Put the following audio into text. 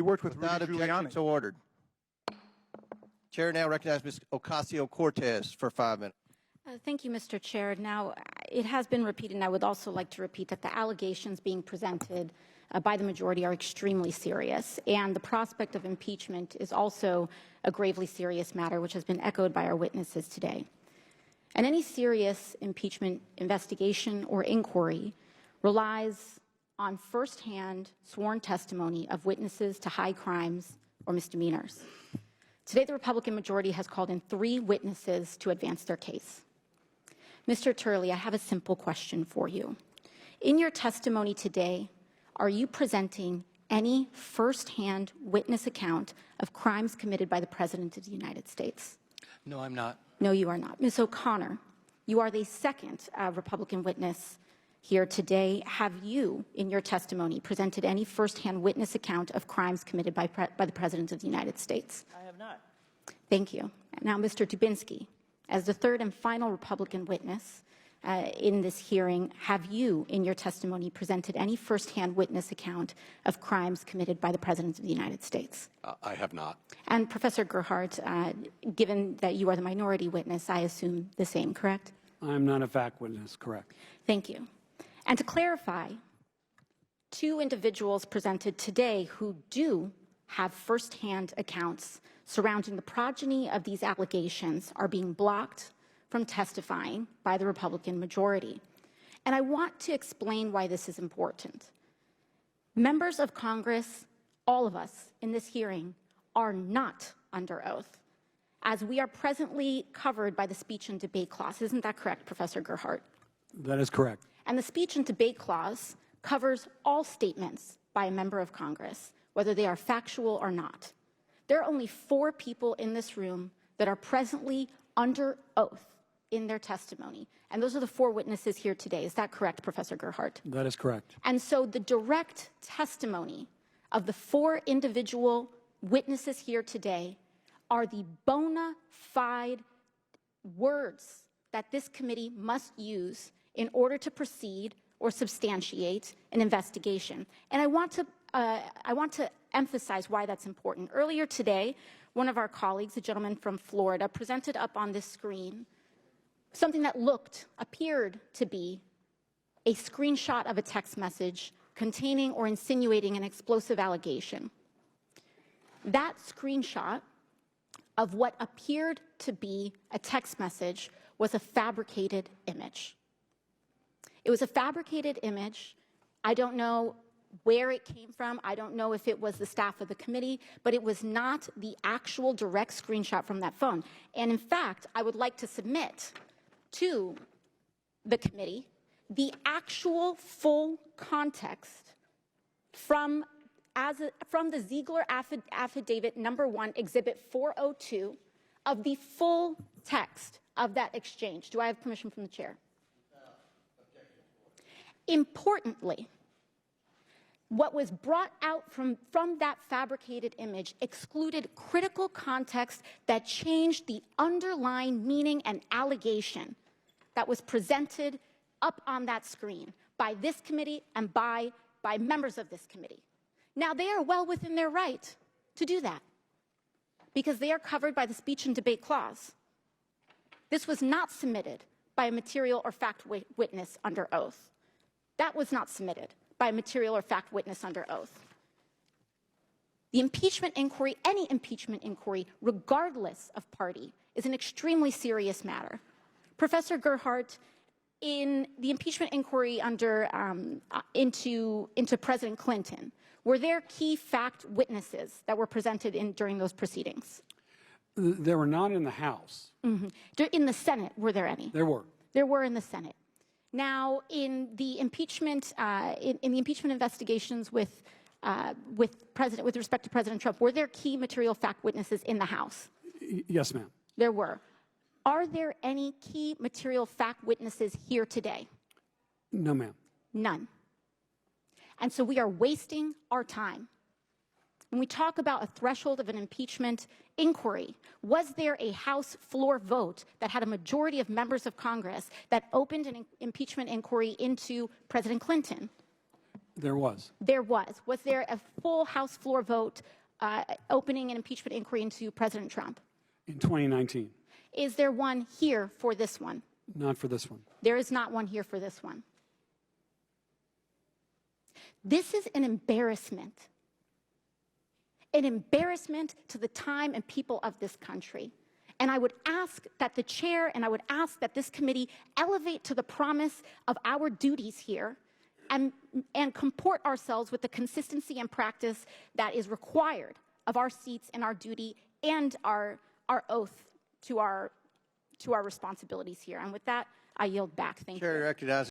You worked with Without Rudy objection, Giuliani. so ordered. Chair now recognizes Ms. Ocasio-Cortez for 5 minutes. Thank you, Mr. Chair. Now, it has been repeated, and I would also like to repeat that the allegations being presented by the majority are extremely serious, and the prospect of impeachment is also a gravely serious matter, which has been echoed by our witnesses today. And any serious impeachment investigation or inquiry relies on firsthand sworn testimony of witnesses to high crimes or misdemeanors. Today, the Republican majority has called in 3 witnesses to advance their case. Mr. Turley, I have a simple question for you. In your testimony today, are you presenting any firsthand witness account of crimes committed by the President of the United States? No, I'm not. No, you are not. Ms. O'Connor, you are the second Republican witness here today. Have you, in your testimony, presented any firsthand witness account of crimes committed by the President of the United States? I have not. Thank you. Now, Mr. Dubinsky, as the third and final Republican witness in this hearing, have you, in your testimony, presented any firsthand witness account of crimes committed by the President of the United States? I have not. And Professor Gerhardt, given that you are the minority witness, I assume the same, correct? I'm not a fact witness, correct. Thank you. And to clarify, 2 individuals presented today who do have firsthand accounts surrounding the progeny of these allegations are being blocked from testifying by the Republican majority. And I want to explain why this is important. Members of Congress, all of us in this hearing, are not under oath, as we are presently covered by the speech and debate clause. Isn't that correct, Professor Gerhardt? That is correct. And the speech and debate clause covers all statements by a member of Congress, whether they are factual or not. There are only 4 people in this room that are presently under oath in their testimony. And those are the 4 witnesses here today. Is that correct, Professor Gerhardt? That is correct. And so the direct testimony of the 4 individual witnesses here today are the bona fide words that this committee must use in order to proceed or substantiate an investigation. And I want to emphasize why that's important. Earlier today, one of our colleagues, a gentleman from Florida, presented up on this screen something that appeared to be a screenshot of a text message containing or insinuating an explosive allegation. That screenshot of what appeared to be a text message was a fabricated image. It was a fabricated image. I don't know where it came from. I don't know if it was the staff of the committee, but it was not the actual direct screenshot from that phone. And in fact, I would like to submit to the committee the actual full context from the Ziegler Affidavit number 1, Exhibit 402, of the full text of that exchange. Do I have permission from the chair? Importantly, what was brought out from that fabricated image excluded critical context that changed the underlying meaning and allegation that was presented up on that screen by this committee and by members of this committee. Now, they are well within their right to do that because they are covered by the speech and debate clause. This was not submitted by a material or fact witness under oath. That was not submitted by a material or fact witness under oath. The impeachment inquiry, any impeachment inquiry, regardless of party, is an extremely serious matter. Professor Gerhardt, in the impeachment inquiry into President Clinton, were there key fact witnesses that were presented during those proceedings? They were not in the House. Mm-hmm. In the Senate, were there any? There were. There were in the Senate. Now, in the impeachment, in the impeachment investigations with respect to President Trump, were there key material fact witnesses in the House? Yes, ma'am. There were. Are there any key material fact witnesses here today? No, ma'am. None. And so we are wasting our time. When we talk about a threshold of an impeachment inquiry, was there a House floor vote that had a majority of members of Congress that opened an impeachment inquiry into President Clinton? There was. There was. Was there a full House floor vote opening an impeachment inquiry into President Trump? In 2019. Is there one here for this one? Not for this one. There is not one here for this one. This is an embarrassment. An embarrassment to the time and people of this country. And I would ask that the chair and I would ask that this committee elevate to the promise of our duties here and comport ourselves with the consistency and practice that is required of our seats and our duty and our oath to our responsibilities here. And with that, I yield back. Thank you. Chair recognizes